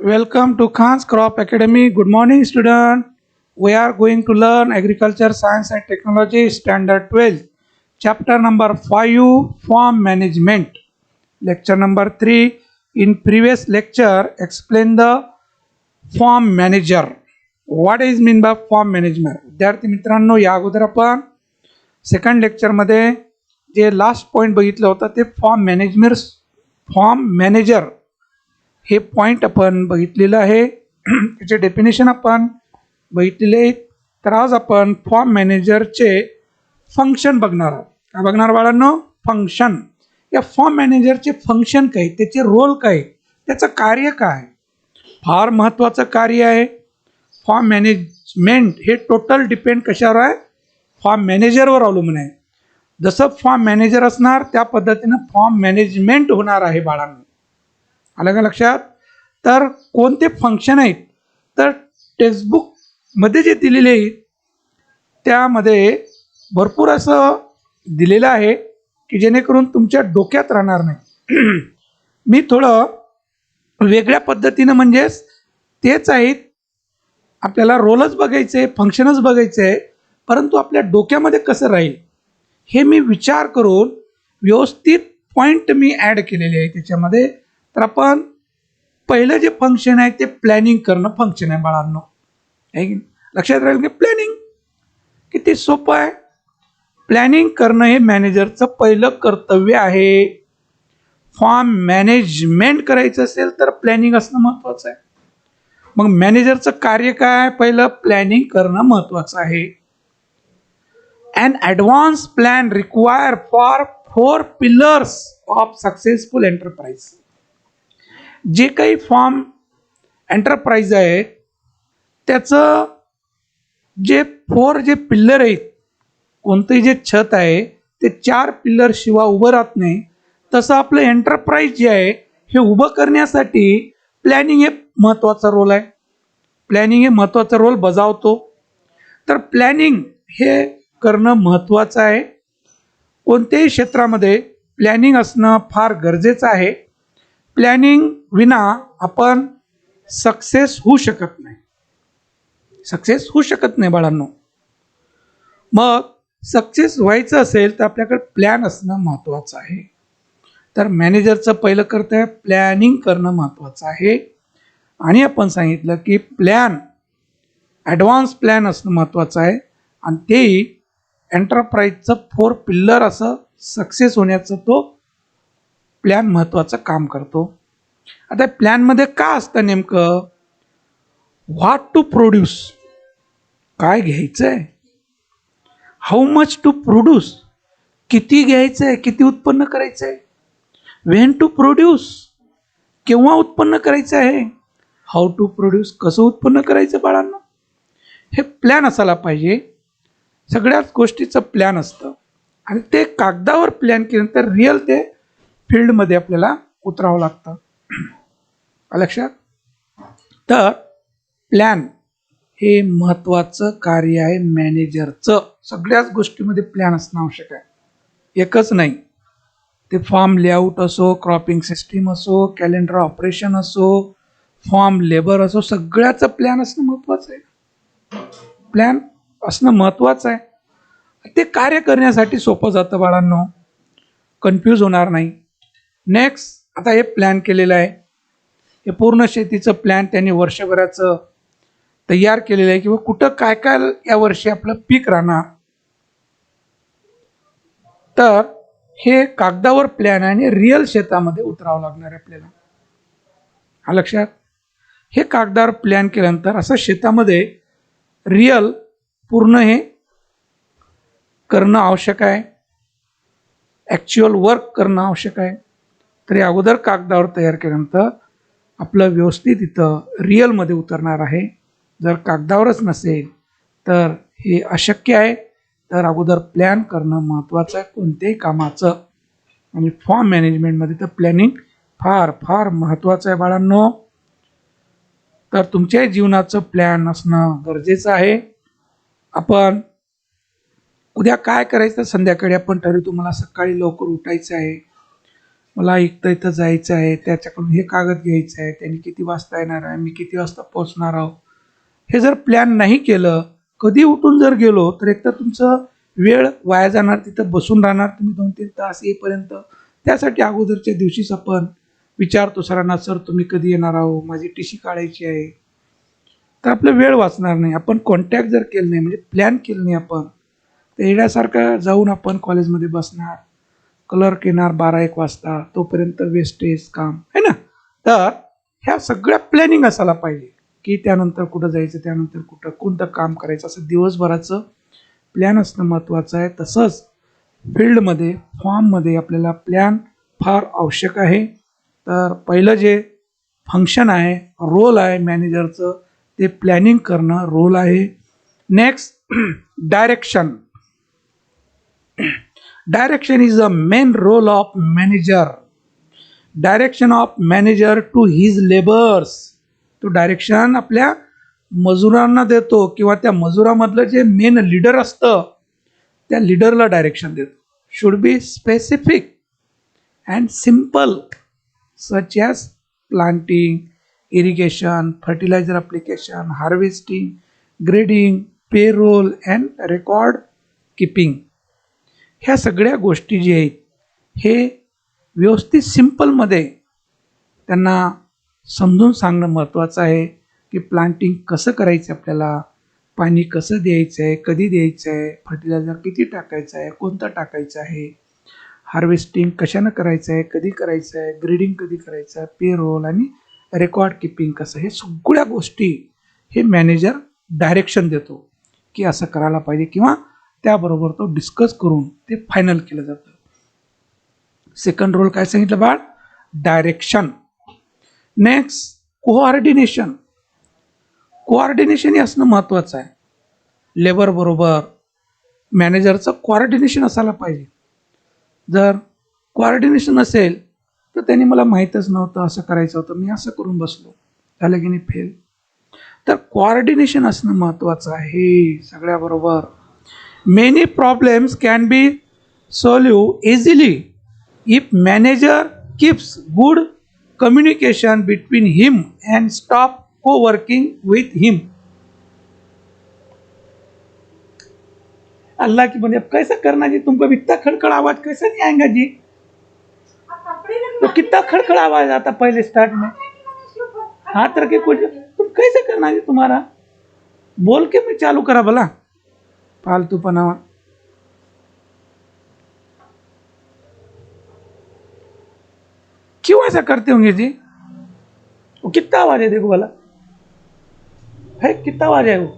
Welcome to Khan's Crop Academy. Good morning, student. We are going to learn Agriculture, Science and Technology Standard 12, Chapter number 5, Farm Management. Lecture number 3. In previous lecture, explain the farm manager. What is mean by farm management? विद्यार्थी मित्रांनो, या अगोदर आपण second lecture मध्ये जे last point बघितलं होतं ते फॉर्म मॅनेजर हे पॉइंट आपण बघितलेलं आहे. त्याचे डेफिनेशन आपण बघितलेले. तर आज आपण फॉर्म मॅनेजरचे फंक्शन बघणार आहोत. काय बघणार बाळांनो? फंक्शन. या फॉर्म मॅनेजरचे फंक्शन काय, त्याचे रोल काय, त्याचं कार्य काय, फार महत्त्वाचं कार्य आहे. फॉर्म मॅनेजमेंट हे टोटल डिपेंड कशावर आहे? फॉर्म मॅनेजरवर अवलंबून आहे. जसं फॉर्म मॅनेजर असणार त्या पद्धतीनं फॉर्म मॅनेजमेंट होणार आहे बाळांनो. आलं का लक्षात? तर कोणते फंक्शन आहेत तर टेक्स्टबुक मध्ये जे दिलेले आहेत त्यामध्ये भरपूर असं दिलेलं आहे की जेणेकरून तुमच्या डोक्यात राहणार नाही. मी थोडं वेगळ्या पद्धतीनं म्हणजेच तेच आहेत, आपल्याला रोलच बघायचे, फंक्शनच बघायचे आहे, परंतु आपल्या डोक्यामध्ये कसं राहील हे मी विचार करून व्यवस्थित पॉईंट मी ॲड केलेले आहे त्याच्यामध्ये. तर आपण पहिलं जे फंक्शन आहे ते प्लॅनिंग करणं फंक्शन आहे बाळांनो. लक्षात राहील की प्लॅनिंग किती सोपं आहे. प्लॅनिंग करणं हे मॅनेजरचं पहिलं कर्तव्य आहे. फॉर्म मॅनेजमेंट करायचं असेल तर प्लॅनिंग असणं महत्त्वाचं आहे. मग मॅनेजरचं कार्य काय? पहिलं प्लॅनिंग करणं महत्त्वाचं आहे. An advanced plan required for 4 pillars of successful enterprise. जे काही फॉर्म एंटरप्राइज आहे त्याचं जे 4 जे पिल्लर आहेत, कोणतंही जे छत आहे ते 4 पिल्लर शिवाय उभं राहत नाही. तसं आपलं एंटरप्राइज जे आहे हे उभं करण्यासाठी प्लॅनिंग हे महत्त्वाचा रोल आहे. प्लॅनिंग हे महत्त्वाचा रोल बजावतो. तर प्लॅनिंग हे करणं महत्त्वाचं आहे. कोणत्याही क्षेत्रामध्ये प्लॅनिंग असणं फार गरजेचं आहे. प्लॅनिंग विना आपण सक्सेस होऊ शकत नाही. सक्सेस होऊ शकत नाही बाळांनो. मग सक्सेस व्हायचं असेल तर आपल्याकडे प्लॅन असणं महत्त्वाचं आहे. तर मॅनेजरचं पहिलं कर्तव्य प्लॅनिंग करणं महत्त्वाचं आहे. आणि आपण सांगितलं की ॲडव्हान्स प्लॅन असणं महत्त्वाचं आहे. आणि तेही एंटरप्राइजचं 4 पिल्लर असं सक्सेस होण्याचं तो प्लॅन महत्त्वाचं काम करतो. आता प्लॅनमध्ये काय असतं नेमकं? व्हॉट टू प्रोड्यूस, काय घ्यायचं आहे, हाऊ मच टू प्रोड्यूस, किती घ्यायचं आहे, किती उत्पन्न करायचं आहे, व्हेन टू प्रोड्यूस, केव्हा उत्पन्न करायचं आहे, हाऊ टू प्रोड्यूस, कसं उत्पन्न करायचं बाळांना, हे प्लॅन असायला पाहिजे. सगळ्याच गोष्टीचं प्लॅन असतं आणि ते कागदावर प्लॅन केल्यानंतर रिअल ते फील्डमध्ये आपल्याला उतरावं लागतं. लक्षात? तर प्लॅन हे महत्त्वाचं कार्य आहे मॅनेजरचं. सगळ्याच गोष्टीमध्ये प्लॅन असणं आवश्यक आहे, एकच नाही. ते फार्म लेआउट असो, क्रॉपिंग सिस्टीम असो, कॅलेंडर ऑपरेशन असो, फार्म लेबर असो, सगळ्याचं प्लॅन असणं महत्त्वाचं आहे. प्लॅन असणं महत्त्वाचं आहे. ते कार्य करण्यासाठी सोपं जातं बाळांनो, कन्फ्यूज होणार नाही. नेक्स्ट, आता हे प्लॅन केलेलं आहे, हे पूर्ण शेतीचं प्लॅन त्यांनी वर्षभराचं तयार केलेलं आहे किंवा कुठं काय काय या वर्षी आपलं पीक राहणार. तर हे कागदावर प्लॅन आहे आणि रिअल शेतामध्ये उतरावं लागणार आहे आपल्याला. हा लक्षात? हे कागदावर प्लॅन केल्यानंतर असं शेतामध्ये रिअल पूर्ण हे करणं आवश्यक आहे, ॲक्च्युअल वर्क करणं आवश्यक आहे. तरी अगोदर कागदावर तयार केल्यानंतर आपलं व्यवस्थित इथं रिअलमध्ये उतरणार आहे. जर कागदावरच नसेल तर हे अशक्य आहे. तर अगोदर प्लॅन करणं महत्त्वाचं आहे कोणत्याही कामाचं. आणि फॉर्म मॅनेजमेंटमध्ये तर प्लॅनिंग फार फार महत्त्वाचं आहे बाळांनो. तर तुमच्याही जीवनाचं प्लॅन असणं गरजेचं आहे. आपण उद्या काय करायचं संध्याकाळी आपण ठरवू. तुम्हाला सकाळी लवकर उठायचं आहे, मला इथं जायचं आहे, त्याच्याकडून हे कागद घ्यायचं आहे, त्यांनी किती वाजता येणार आहे, मी किती वाजता पोहोचणार आहोत. हे जर प्लॅन नाही केलं, कधी उठून जर गेलो तर एक तर तुमचं वेळ वाया जाणार, तिथं बसून राहणार तुम्ही 2-3 तास येईपर्यंत. त्यासाठी अगोदरच्या दिवशीच आपण विचारतो सरांना, सर तुम्ही कधी येणार आहो, माझी टी सी काढायची आहे. तर आपला वेळ वाचणार नाही. आपण कॉन्टॅक्ट जर केलं नाही, म्हणजे प्लॅन केलं नाही आपण, तर येण्यासारखं जाऊन आपण कॉलेजमध्ये बसणार, क्लर्क येणार 12-1 वाजता, तोपर्यंत वेस्टेज काम आहे ना. तर ह्या सगळ्या प्लॅनिंग असायला पाहिजे, की त्यानंतर कुठं जायचं, त्यानंतर कुठं कोणतं काम करायचं, असं दिवसभराचं प्लॅन असणं महत्त्वाचं आहे. तसंच फील्डमध्ये फॉर्ममध्ये आपल्याला प्लॅन फार आवश्यक आहे. तर पहिलं जे फंक्शन आहे, रोल आहे मॅनेजरचं, ते प्लॅनिंग करणं रोल आहे. Next direction. Direction is a main role of manager. Direction of manager to his labours. तो डायरेक्शन आपल्या मजुरांना देतो, किंवा त्या मजुरामधलं जे मेन लीडर असतं त्या लीडरला डायरेक्शन देतो. Should be specific and simple, such as planting, irrigation, fertiliser application, harvesting, grading, payroll and record keeping. ह्या सगळ्या गोष्टी जी आहेत हे व्यवस्थित सिम्पलमध्ये त्यांना समजून सांगणं महत्त्वाचं आहे, की प्लांटिंग कसं करायचं, आपल्याला पाणी कसं द्यायचं आहे, कधी द्यायचं आहे, फर्टिलायझर किती टाकायचं आहे, कोणतं टाकायचं आहे, हार्वेस्टिंग कशानं करायचं आहे, कधी करायचं आहे, ग्रेडिंग कधी करायचं आहे, पेरोल आणि रेकॉर्ड किपिंग कसं, हे सगळ्या गोष्टी हे मॅनेजर डायरेक्शन देतो, की असं करायला पाहिजे, किंवा त्याबरोबर तो डिस्कस करून ते फायनल केलं जातं. सेकंड रोल काय सांगितलं बाळ? डायरेक्शन. Next coordination. कोऑर्डिनेशन हे असणं महत्त्वाचं आहे. लेबर बरोबर मॅनेजरचं कोऑर्डिनेशन असायला पाहिजे. जर कोऑर्डिनेशन नसेल तर त्यांनी मला माहीतच नव्हतं असं करायचं होतं, मी असं करून बसलो, झालं की नाही फेल. तर कोऑर्डिनेशन असणं महत्त्वाचं आहे सगळ्याबरोबर. Many problems can be solve easily if manager keeps good communication between him and stop को वर्किंग विथ हिम. अल्लाह की बंदे, कैसा करना जी, तुमको इतना खड़खड़ आवाज कैसे नहीं आएगा जी? तो कितना खड़खड़ आवाज आता पहले स्टार्ट में, हाथ रखे कुछ, तुम कैसे करना जी तुम्हारा? बोल के मैं चालू करा भला, फालतू पना. क्यों ऐसा करते होंगे जी? वो कितना आवाज है देखो भला, है कितना आवाज है वो.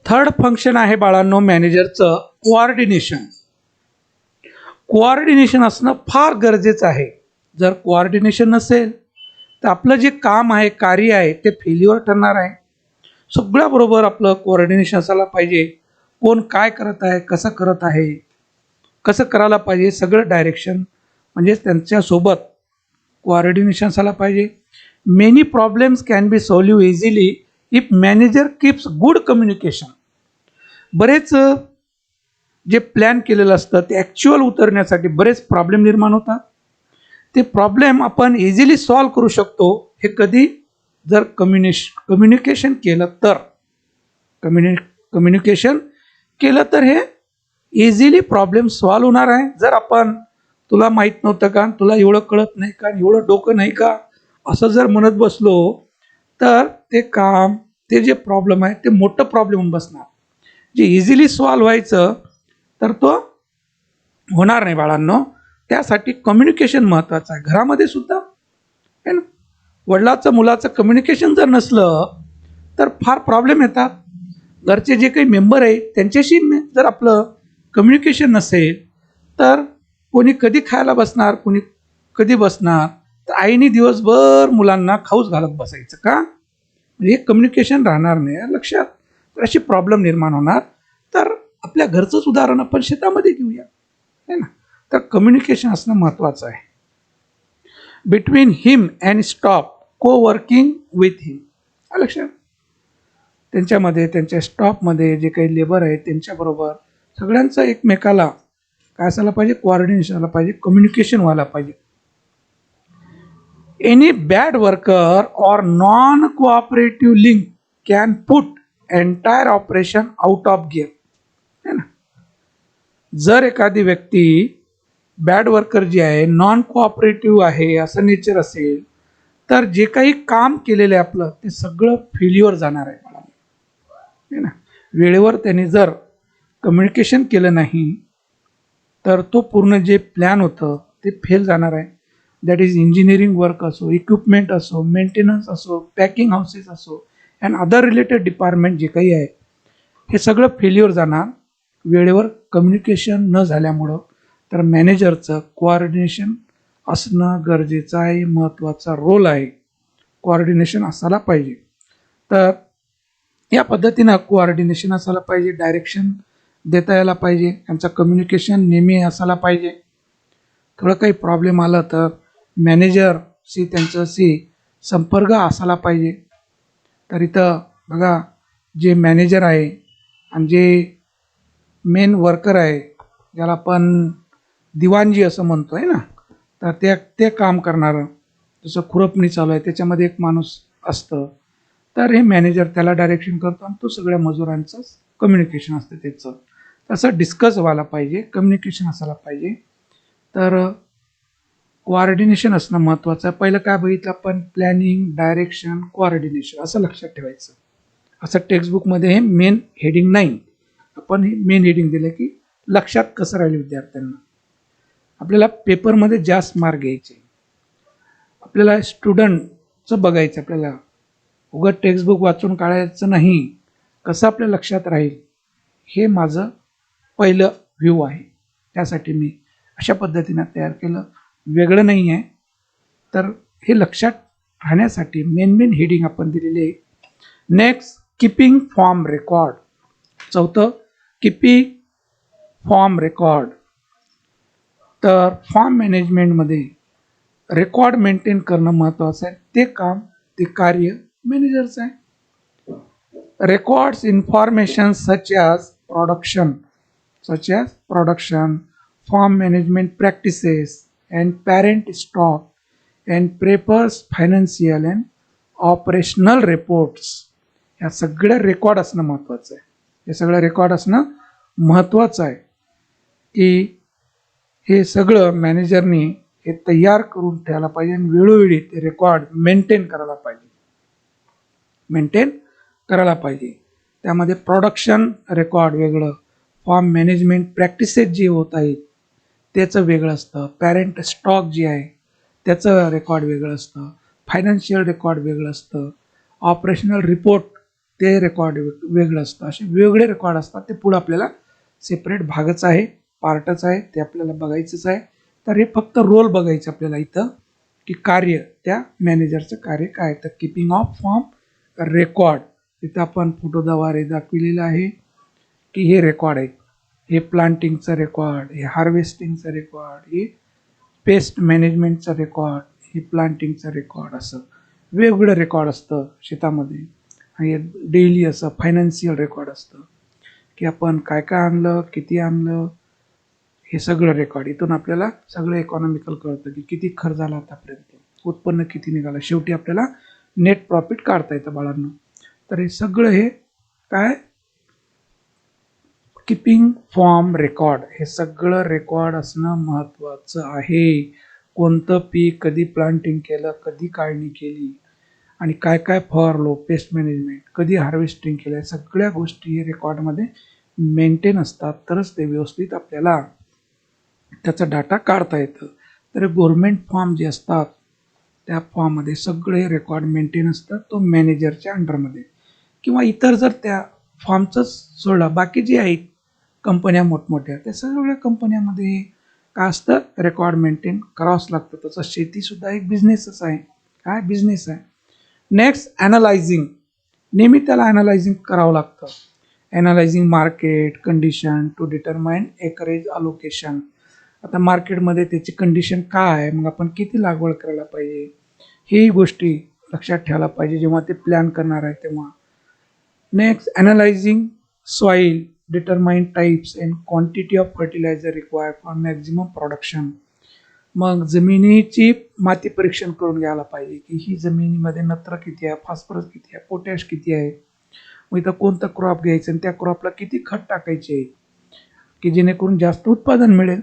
थर्ड फंक्शन आहे बाळांनो मॅनेजरचं, कोऑर्डिनेशन. कोऑर्डिनेशन असणं फार गरजेचं आहे. जर कोऑर्डिनेशन नसेल तर आपलं जे काम आहे, कार्य आहे, ते फेल्युअर ठरणार आहे. सगळ्याबरोबर आपलं कोऑर्डिनेशन असायला पाहिजे. कोण काय करत आहे, कसं करत आहे, कसं करायला पाहिजे, सगळं डायरेक्शन म्हणजे त्यांच्यासोबत कोऑर्डिनेशन असायला पाहिजे. Many problems can be solve easily if manager keeps good communication. बरेच जे प्लॅन केलेलं असतं ते ॲक्च्युअल उतरण्यासाठी बरेच प्रॉब्लेम निर्माण होतात. ते प्रॉब्लेम आपण इझिली सॉल्व करू शकतो. हे कधी? जर कम्युनिकेशन केलं तर. कम्युनिकेशन केलं तर हे इझिली प्रॉब्लेम सॉल्व होणार आहे. जर आपण तुला माहीत नव्हतं का, तुला एवढं कळत नाही का, एवढं डोकं नाही का, असं जर म्हणत बसलो तर ते काम, ते जे प्रॉब्लेम आहे ते मोठं प्रॉब्लेम होऊन बसणार. जे इझिली सॉल्व व्हायचं तर तो होणार नाही बाळांनो. त्यासाठी कम्युनिकेशन महत्त्वाचं आहे. घरामध्ये सुद्धा आहे ना, वडिलाचं मुलाचं कम्युनिकेशन जर नसलं तर फार प्रॉब्लेम येतात. घरचे जे काही मेंबर आहेत त्यांच्याशी जर आपलं कम्युनिकेशन नसेल तर कोणी कधी खायला बसणार, कोणी कधी बसणार. तर आईने दिवसभर मुलांना खाऊच घालत बसायचं का, म्हणजे कम्युनिकेशन राहणार नाही लक्षात. तर अशी प्रॉब्लेम निर्माण होणार. तर आपल्या घरचंच उदाहरण आपण शेतामध्ये घेऊया, आहे ना. तर कम्युनिकेशन असणं महत्त्वाचं आहे. बिटवीन हिम अँड स्टॉप को वर्किंग विथ हिम. लक्षात, त्यांच्यामध्ये त्यांच्या स्टॉपमध्ये जे काही लेबर आहेत त्यांच्याबरोबर सगळ्यांचं एकमेकाला काय असायला पाहिजे, कोऑर्डिनेशन आलं पाहिजे, कम्युनिकेशन व्हायला पाहिजे. एनी बॅड वर्कर और non cooperative link can put entire operation out of gear, है ना. जर एखादी व्यक्ती बॅड वर्कर जी आहे, नॉन कोऑपरेटिव्ह आहे असं नेचर असेल, तर जे काही काम केलेलं आहे आपलं ते सगळं फेल्युअर जाणार आहे मला, है ना. वेळेवर त्यांनी जर कम्युनिकेशन केलं नाही तर तो पूर्ण जे प्लॅन होतं ते फेल जाणार आहे. दॅट इज इंजिनिअरिंग वर्क असो, इक्विपमेंट असो, मेंटेनन्स असो, पॅकिंग हाऊसेस असो अँड अदर रिलेटेड डिपार्टमेंट जे काही आहे हे सगळं फेल्युअर जाणार वेळेवर कम्युनिकेशन न झाल्यामुळं. तर मॅनेजरचं कोऑर्डिनेशन असणं गरजेचं आहे, महत्त्वाचा रोल आहे. कोऑर्डिनेशन असायला पाहिजे. तर या पद्धतीनं कोऑर्डिनेशन असायला पाहिजे, डायरेक्शन देता यायला पाहिजे, त्यांचं कम्युनिकेशन नेहमी असायला पाहिजे. थोडं काही प्रॉब्लेम आलं तर मॅनेजरशी त्यांच्याशी संपर्क असायला पाहिजे. तर इथं बघा, जे मॅनेजर आहे आणि जे मेन वर्कर आहे ज्याला आपण दिवाणजी असं म्हणतो आहे ना, तर ते काम करणारं, जसं खुरपणी चालू आहे त्याच्यामध्ये एक माणूस असतं, तर हे मॅनेजर त्याला डायरेक्शन करतो आणि तो सगळ्या मजुरांचं कम्युनिकेशन असतं त्याचं. तसं डिस्कस व्हायला पाहिजे, कम्युनिकेशन असायला पाहिजे. तर कोऑर्डिनेशन असणं महत्त्वाचं आहे. पहिलं काय बघितलं आपण, प्लॅनिंग, डायरेक्शन, कोऑर्डिनेशन असं लक्षात ठेवायचं. असं टेक्स्टबुकमध्ये हे मेन हेडिंग नाही, आपण हे मेन हेडिंग दिलं की लक्षात कसं राहील विद्यार्थ्यांना. आपल्याला पेपरमध्ये जास्त मार्क घ्यायचे, आपल्याला स्टुडंटचं बघायचं, आपल्याला उगाच टेक्स्टबुक वाचून काढायचं नाही, कसं आपल्या लक्षात राहील हे माझं पहिलं व्ह्यू आहे. त्यासाठी मी अशा पद्धतीनं तयार केलं, वेगळं नाही आहे. तर हे लक्षात राहण्यासाठी मेन हेडिंग आपण दिलेले आहे. Next, keeping form record. चौथं, कीपिंग फॉर्म रेकॉर्ड. तर फॉर्म मॅनेजमेंटमध्ये रेकॉर्ड मेंटेन करणं महत्त्वाचं आहे. ते काम, ते कार्य मॅनेजरचं आहे. records information such as production, farm management practices, and parent stock, and prepares financial and operational reports. या सगळ्या रेकॉर्ड असणं महत्त्वाचं आहे. हे सगळं रेकॉर्ड असणं महत्त्वाचं आहे की हे सगळं मॅनेजरनी हे तयार करून ठेवायला पाहिजे आणि वेळोवेळी ते रेकॉर्ड मेंटेन करायला पाहिजे. त्यामध्ये प्रोडक्शन रेकॉर्ड वेगळं, फॉर्म मॅनेजमेंट प्रॅक्टिसेस जे होत आहेत त्याचं वेगळं असतं, पॅरेंट स्टॉक जे आहे त्याचं रेकॉर्ड वेगळं असतं, फायनान्शियल रेकॉर्ड वेगळं असतं, ऑपरेशनल रिपोर्ट ते रेकॉर्ड वेगळं असतं. असे वेगळे रेकॉर्ड असतात. ते पुढं आपल्याला सेपरेट भागच आहे, पार्टच आहे, ते आपल्याला बघायचंच आहे. तर हे फक्त रोल बघायचं आपल्याला इथं की कार्य, त्या मॅनेजरचं कार्य काय. तर कीपिंग ऑफ फॉर्म रेकॉर्ड, तिथं आपण फोटोद्वारे दाखविलेलं आहे की हे रेकॉर्ड आहे. हे प्लांटिंगचं रेकॉर्ड, हे हार्वेस्टिंगचं रेकॉर्ड, हे पेस्ट मॅनेजमेंटचं रेकॉर्ड, हे प्लांटिंगचं रेकॉर्ड, असं वेगवेगळं रेकॉर्ड असतं शेतामध्ये. आणि डेली असं फायनान्शियल रेकॉर्ड असतं की आपण काय काय आणलं, किती आणलं, हे सगळं रेकॉर्ड. इथून आपल्याला सगळं इकॉनॉमिकल कळतं की किती खर्च झाला आतापर्यंत, उत्पन्न किती निघालं, शेवटी आपल्याला नेट प्रॉफिट काढता येतं बाळांनो. तर हे सगळं हे काय, कीपिंग फॉर्म रेकॉर्ड, हे सगळं रेकॉर्ड असणं महत्त्वाचं आहे. कोणतं पीक कधी प्लांटिंग केलं, कधी काढणी केली, आणि काय काय फवारलो, पेस्ट मॅनेजमेंट कधी हार्वेस्टिंग केलं, सगळ्या गोष्टी हे रेकॉर्डमध्ये मेंटेन असतात. तरच ते व्यवस्थित आपल्याला त्याचा डाटा काढता येतं. तर गव्हर्मेंट फॉर्म जे असतात त्या फॉर्ममध्ये सगळे रेकॉर्ड मेंटेन असतात, तो मॅनेजरच्या अंडरमध्ये. किंवा इतर जर त्या फॉर्मचंच सोडलं, बाकी जे आहेत कंपन्या मोठमोठ्या, त्या सगळ्या कंपन्यामध्ये काय असतं, रेकॉर्ड मेंटेन करावंच लागतं. तसं शेतीसुद्धा एक बिझनेसच आहे. काय बिझनेस आहे. Next, analyzing. नेहमी त्याला ॲनालायझिंग करावं लागतं. Analyzing market condition to determine acreage allocation. आता मार्केटमध्ये त्याची कंडिशन काय आहे, मग आपण किती लागवड करायला पाहिजे, ही गोष्टी लक्षात ठेवायला पाहिजे जेव्हा ते प्लॅन करणार आहे तेव्हा. Next, analysing soil, determine types and quantity of fertiliser required for maximum production. मग जमिनीची माती परीक्षण करून घ्यायला पाहिजे की ही जमिनीमध्ये नत्र किती आहे, फॉस्फरस किती आहे, पोटॅश किती आहे, मग इथं कोणतं क्रॉप घ्यायचं आणि त्या क्रॉपला किती खत टाकायचे की जेणेकरून जास्त उत्पादन मिळेल.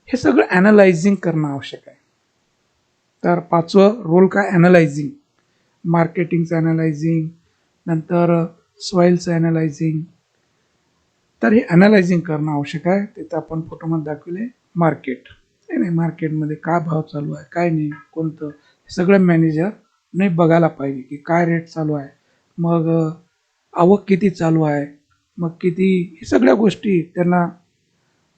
हे सगळं ॲनालायझिंग करणं आवश्यक आहे. तर पाचवं रोल काय, ॲनालायझिंग, मार्केटिंगचं ॲनालायझिंग, नंतर सॉईलचं ॲनालायझिंग. तर हे ॲनालायझिंग करणं आवश्यक आहे. तिथं आपण फोटोमध्ये दाखवले मार्केट, नाही मार्केटमध्ये काय भाव चालू आहे, काय नाही, कोणतं, हे सगळं मॅनेजरने बघायला पाहिजे की काय रेट चालू आहे, मग आवक किती चालू आहे, मग किती, हे सगळ्या गोष्टी त्यांना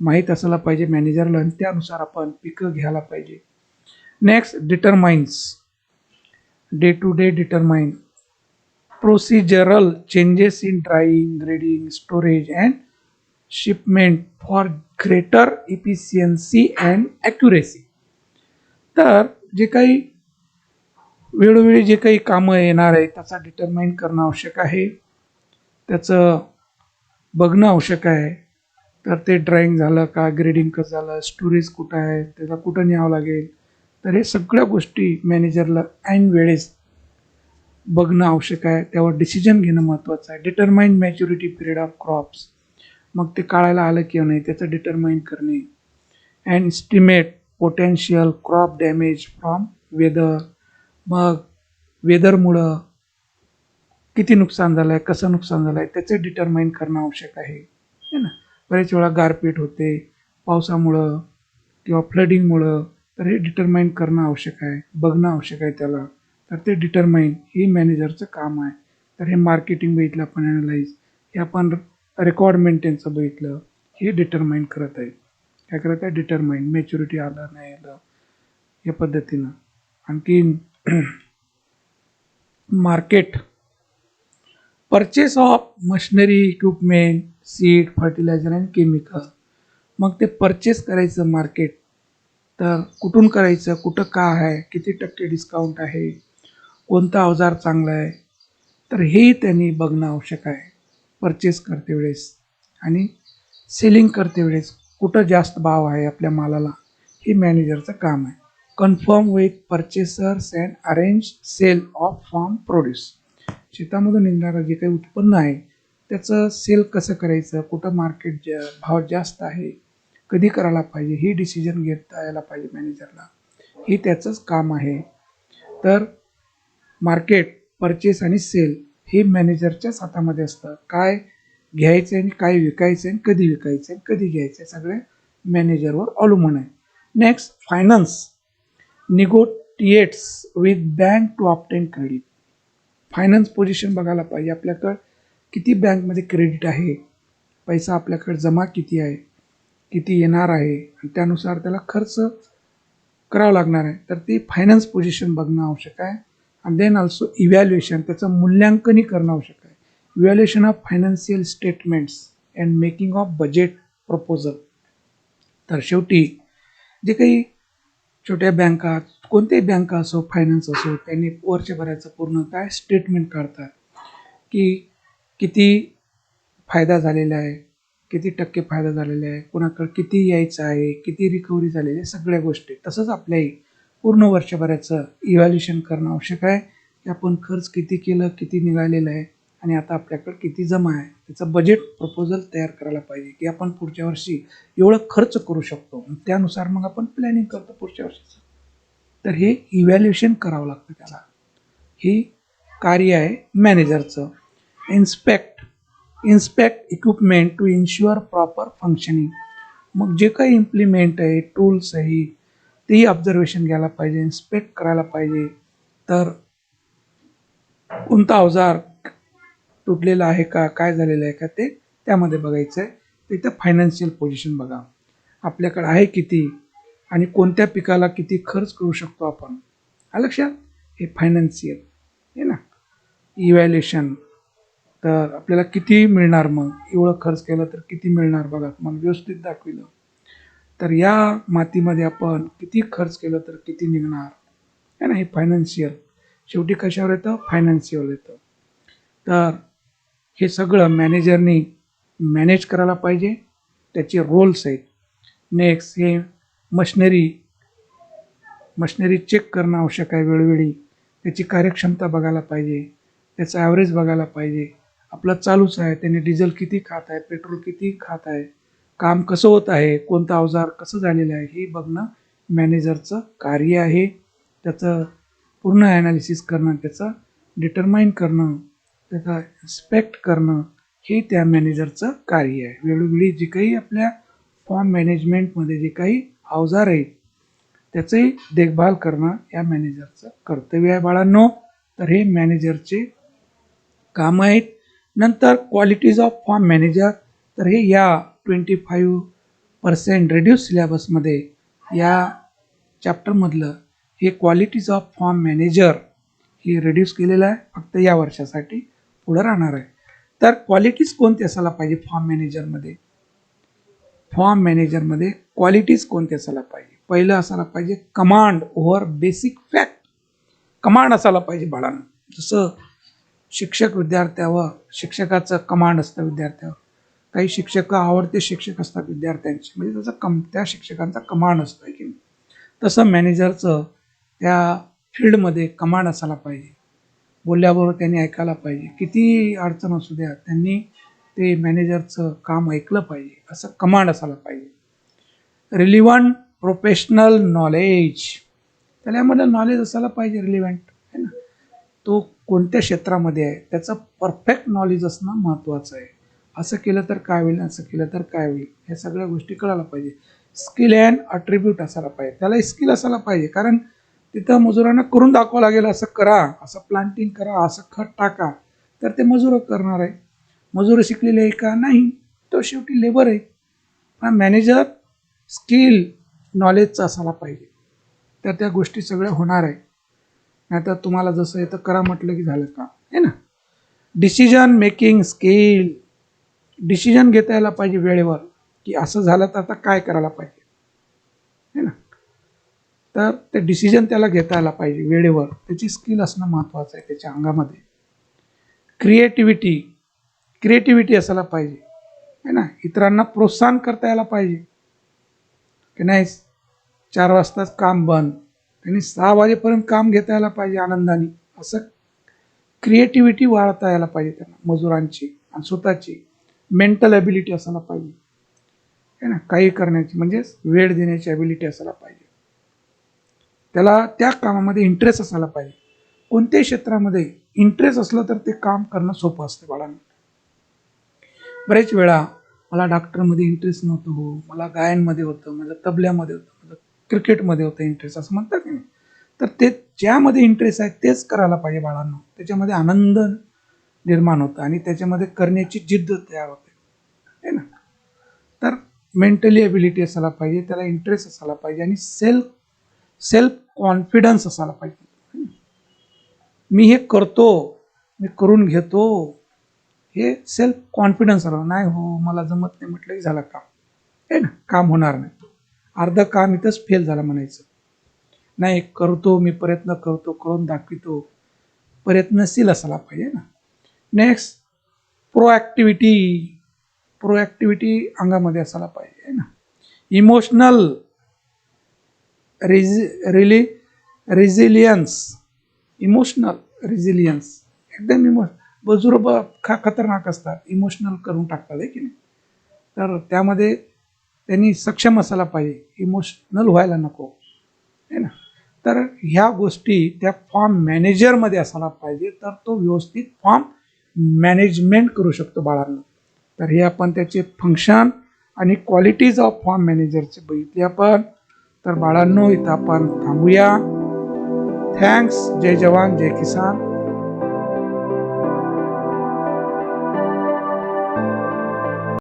माहीत असायला पाहिजे मॅनेजरला, आणि त्यानुसार आपण पिकं घ्यायला पाहिजे. Next, determines, day to day determine procedural changes in drying, grading, storage and shipment for greater efficiency and accuracy. तर जे काही वेळोवेळी जे काही कामं येणार आहे त्याचा डिटरमाइन करणं आवश्यक आहे, त्याचं बघणं आवश्यक आहे. तर ते ड्राइंग झालं का, ग्रेडिंग कसं झालं, स्टोरेज कुठं आहे, त्याला कुठं न्यावं लागेल, तर हे सगळ्या गोष्टी मॅनेजरला ऐन वेळेस बघणं आवश्यक आहे. त्यावर डिसिजन घेणं महत्त्वाचं आहे. Determine maturity period of crops, मग ते काढायला आलं किंवा नाही त्याचं डिटरमाइन करणे. And estimate potential crop damage from weather, मग वेदरमुळं किती नुकसान झालं आहे, कसं नुकसान झालं आहे, त्याचं डिटरमाइन करणं आवश्यक आहे ना. बरेच वेळा गारपीट होते पावसामुळं किंवा फ्लडिंगमुळं, तर हे डिटरमाइन करणं आवश्यक आहे, बघणं आवश्यक आहे त्याला. तर ते डिटरमाइन ही मॅनेजरचं काम आहे. तर हे मार्केटिंग बघितलं आपण, ॲनालाइज, हे आपण रेकॉर्ड मेंटेनचं बघितलं, हे डिटरमाइन करत आहे. काय करत आहे, डिटरमाइन, मॅच्युरिटी आलं नाही आलं या पद्धतीनं. आणखीन market, purchase of machinery, equipment, seed, fertiliser and chemical. मग ते परचेस करायचं मार्केट, तर कुठून करायचं, कुठं का आहे, किती टक्के डिस्काउंट आहे, कोणतं अवजार चांगलं आहे, तर हेही त्यांनी बघणं आवश्यक आहे परचेस करते वेळेस. आणि सेलिंग करते वेळेस कुठं जास्त भाव आहे आपल्या मालाला, हे मॅनेजरचं काम आहे. Confirm with purchasers and arrange sale of farm produce. शेतामधून निघणारं जे काही उत्पन्न आहे त्याचं सेल कसं करायचं, कुठं मार्केट भाव जास्त आहे, कधी करायला पाहिजे, ही डिसिजन घेता यायला पाहिजे मॅनेजरला, हे त्याचंच काम आहे. तर मार्केट, परचेस आणि सेल हे मॅनेजरच्याच हातामध्ये असतं. काय घ्यायचं आणि काय विकायचं आणि कधी विकायचं आणि कधी घ्यायचं, सगळे मॅनेजरवर अवलंबून आहे. Next, finance, negotiates with bank to obtain credit. Finance position बघायला पाहिजे, आपल्याकडं किती बँकमध्ये क्रेडिट आहे, पैसा आपल्याकडे जमा किती आहे, किती येणार आहे, आणि त्यानुसार त्याला खर्च करावं लागणार आहे. तर ती फायनान्स पोझिशन बघणं आवश्यक आहे. आणि देन ऑल्सो इव्हॅल्युएशन, त्याचं मूल्यांकनही करणं आवश्यक आहे. Evaluation of financial statements and making of budget proposal. तर शेवटी जे काही छोट्या बँका, कोणत्याही बँका असो, फायनान्स असो, त्यांनी वर्षभराचं पूर्ण काय स्टेटमेंट काढतात की किती फायदा झालेला आहे, किती टक्के फायदा झालेला आहे, कोणाकडे किती यायचं आहे, किती रिकव्हरी झालेली आहे, सगळ्या गोष्टी. तसंच आपल्याही पूर्ण वर्षभराचं इव्हॅल्युएशन करणं आवश्यक आहे की आपण खर्च किती केलं, किती निघालेलं आहे, आणि आता आपल्याकडे किती जमा आहे, त्याचं बजेट प्रपोजल तयार करायला पाहिजे की आपण पुढच्या वर्षी एवढं खर्च करू शकतो. त्यानुसार मग आपण प्लॅनिंग करतो पुढच्या वर्षीचं. तर हे इव्हॅल्युएशन करावं लागतं त्याला, हे कार्य आहे मॅनेजरचं. Inspect equipment to ensure proper functioning. मग जे काही इम्प्लिमेंट आहे, टूल्स आहे, तेही ऑब्झर्वेशन घ्यायला पाहिजे, इन्स्पेक्ट करायला पाहिजे. तर कोणता अवजार तुटलेला आहे का, काय झालेलं आहे का, ते त्यामध्ये बघायचं आहे. तिथं फायनान्शियल पोझिशन बघा, आपल्याकडे आहे किती आणि कोणत्या पिकाला किती खर्च करू शकतो आपण, हा लक्षात. हे फायनान्शियल आहे ना. इव्हॅल्युएशन, तर आपल्याला किती मिळणार, मग एवढं खर्च केलं तर किती मिळणार बघा, मग व्यवस्थित दाखविलं. तर या मातीमध्ये आपण किती खर्च केलं तर किती निघणार आहे ना. हे फायनान्शियल शेवटी कशावर येतं, फायनान्शियल येतं. तर हे सगळं मॅनेजरनी मॅनेज करायला पाहिजे, त्याचे रोल्स आहेत. नेक्स्ट हे मशिनरी चेक करणं आवश्यक आहे वेळोवेळी, त्याची कार्यक्षमता बघायला पाहिजे, त्याचं ॲव्हरेज बघायला पाहिजे. आपलं चालूच आहे, त्याने डिझेल किती खात आहे, पेट्रोल किती खात आहे, काम कसं होत आहे, कोणतं अवजार कसं झालेलं आहे, हे बघणं मॅनेजरचं कार्य आहे. त्याचं पूर्ण ॲनालिसिस करणं, त्याचं डिटरमाइन करणं, त्याचा इन्स्पेक्ट करणं, हे त्या मॅनेजरचं कार्य आहे. वेळोवेळी जे काही आपल्या फॉर्म मॅनेजमेंटमध्ये जे काही अवजार आहेत त्याचंही देखभाल करणं या मॅनेजरचं कर्तव्य आहे बाळांनो. तर हे मॅनेजरचे काम आहेत. नंतर क्वालिटीज ऑफ फॉर्म मॅनेजर, तर हे या 25% रिड्यूस सिलेबसमध्ये या चॅप्टरमधलं हे क्वालिटीज ऑफ फॉर्म मॅनेजर हे रिड्यूस केलेलं आहे, फक्त या वर्षासाठी, पुढं राहणार आहे. तर क्वालिटीज कोणते असायला पाहिजे फॉर्म मॅनेजरमध्ये क्वालिटीज कोणते असायला पाहिजे. पहिलं असायला पाहिजे command over basic fact. Command असायला पाहिजे बाळांना. जसं शिक्षकाचं कमांड असतं विद्यार्थ्यावर, काही शिक्षक आवडते शिक्षक असतात विद्यार्थ्यांचे, म्हणजे त्याचा त्या शिक्षकांचा कमांड असतो आहे की नाही. तसं मॅनेजरचं त्या फील्डमध्ये कमांड असायला पाहिजे. बोलल्याबरोबर त्यांनी ऐकायला पाहिजे, किती अडचण असू द्या त्यांनी ते मॅनेजरचं काम ऐकलं पाहिजे, असं कमांड असायला पाहिजे. रिलिव्हंट प्रोफेशनल नॉलेज, त्याला यामध्ये नॉलेज असायला पाहिजे रिलिव्हंट आहे ना. तो कोणत्या क्षेत्रामध्ये आहे त्याचं परफेक्ट नॉलेज असणं महत्त्वाचं आहे. असं केलं तर काय होईल, असं केलं तर काय होईल, ह्या सगळ्या गोष्टी कळायला पाहिजे. स्किल अँड अट्रिब्यूट असायला पाहिजे, त्याला स्किल असायला पाहिजे, कारण तिथं मजुरांना करून दाखवावं लागेल, असं करा, असं प्लांटिंग करा, असं खत टाका, तर ते मजूर करणार आहे. मजूर शिकलेले आहे का, नाही, तो शेवटी लेबर आहे. पण मॅनेजर स्किल नॉलेजचा असायला पाहिजे, तर त्या गोष्टी सगळ्या होणार आहे. नाहीतर तुम्हाला जसं येतं करा म्हटलं की झालं का, आहे ना. डिसिजन मेकिंग स्किल, डिसिजन घेता यायला पाहिजे वेळेवर, की असं झालं तर आता काय करायला पाहिजे, है ना. तर ते डिसिजन त्याला घेता यायला पाहिजे वेळेवर, त्याची स्किल असणं महत्त्वाचं आहे त्याच्या अंगामध्ये. क्रिएटिव्हिटी असायला पाहिजे, है ना. इतरांना प्रोत्साहन करता यायला पाहिजे की नाही 4 वाजताच काम बंद, त्यांनी 6 वाजेपर्यंत काम घेता यायला पाहिजे आनंदाने. असं क्रिएटिव्हिटी वाढता यायला पाहिजे त्यांना, मजुरांची आणि स्वतःची. मेंटल ॲबिलिटी असायला पाहिजे, है ना, काही करण्याची, म्हणजे वेळ देण्याची ॲबिलिटी असायला पाहिजे. त्याला त्या कामामध्ये इंटरेस्ट असायला पाहिजे. कोणत्याही क्षेत्रामध्ये इंटरेस्ट असलं तर ते काम करणं सोपं असतं बाळांना. बरेच वेळा मला डॉक्टरमध्ये इंटरेस्ट नव्हतं, हो मला गायनमध्ये होतं, माझं तबल्यामध्ये होतं, माझं क्रिकेटमध्ये होतं इंटरेस्ट, असं म्हणतात की नाही. तर ते ज्यामध्ये इंटरेस्ट आहे तेच करायला पाहिजे बाळांनो. त्याच्यामध्ये आनंद निर्माण होतं आणि त्याच्यामध्ये करण्याची जिद्द तयार होते, है ना. तर मेंटली ॲबिलिटी असायला पाहिजे, त्याला इंटरेस्ट असायला पाहिजे, आणि सेल्फ कॉन्फिडन्स असायला पाहिजे. मी हे करतो, मी करून घेतो, हे सेल्फ कॉन्फिडन्स आलं. नाही हो मला जमत नाही म्हटलं की झालं काम, आहे ना, काम होणार नाही, अर्ध काम इथंच फेल झालं म्हणायचं. नाही, करतो मी, प्रयत्न करतो, करून दाखवितो, प्रयत्नशील असायला पाहिजे ना. नेक्स्ट प्रोॲक्टिव्हिटी अंगामध्ये असायला पाहिजे, आहे ना. इमोशनल रेझिलियन्स एकदम बुजुर्ग खतरनाक असतात, इमोशनल करून टाकतात, आहे की नाही. तर त्यामध्ये त्यांनी सक्षम असायला पाहिजे, इमोशनल व्हायला नको, आहे ना. तर ह्या गोष्टी त्या फॉर्म मॅनेजरमध्ये असायला पाहिजे, तर तो व्यवस्थित फॉर्म मॅनेजमेंट करू शकतो बाळांना. तर हे आपण त्याचे फंक्शन आणि क्वालिटीज ऑफ फॉर्म मॅनेजरचे बघितले आपण. तर बाळांनो इथं आपण थांबूया. थँक्स. जय जवान जय किसान.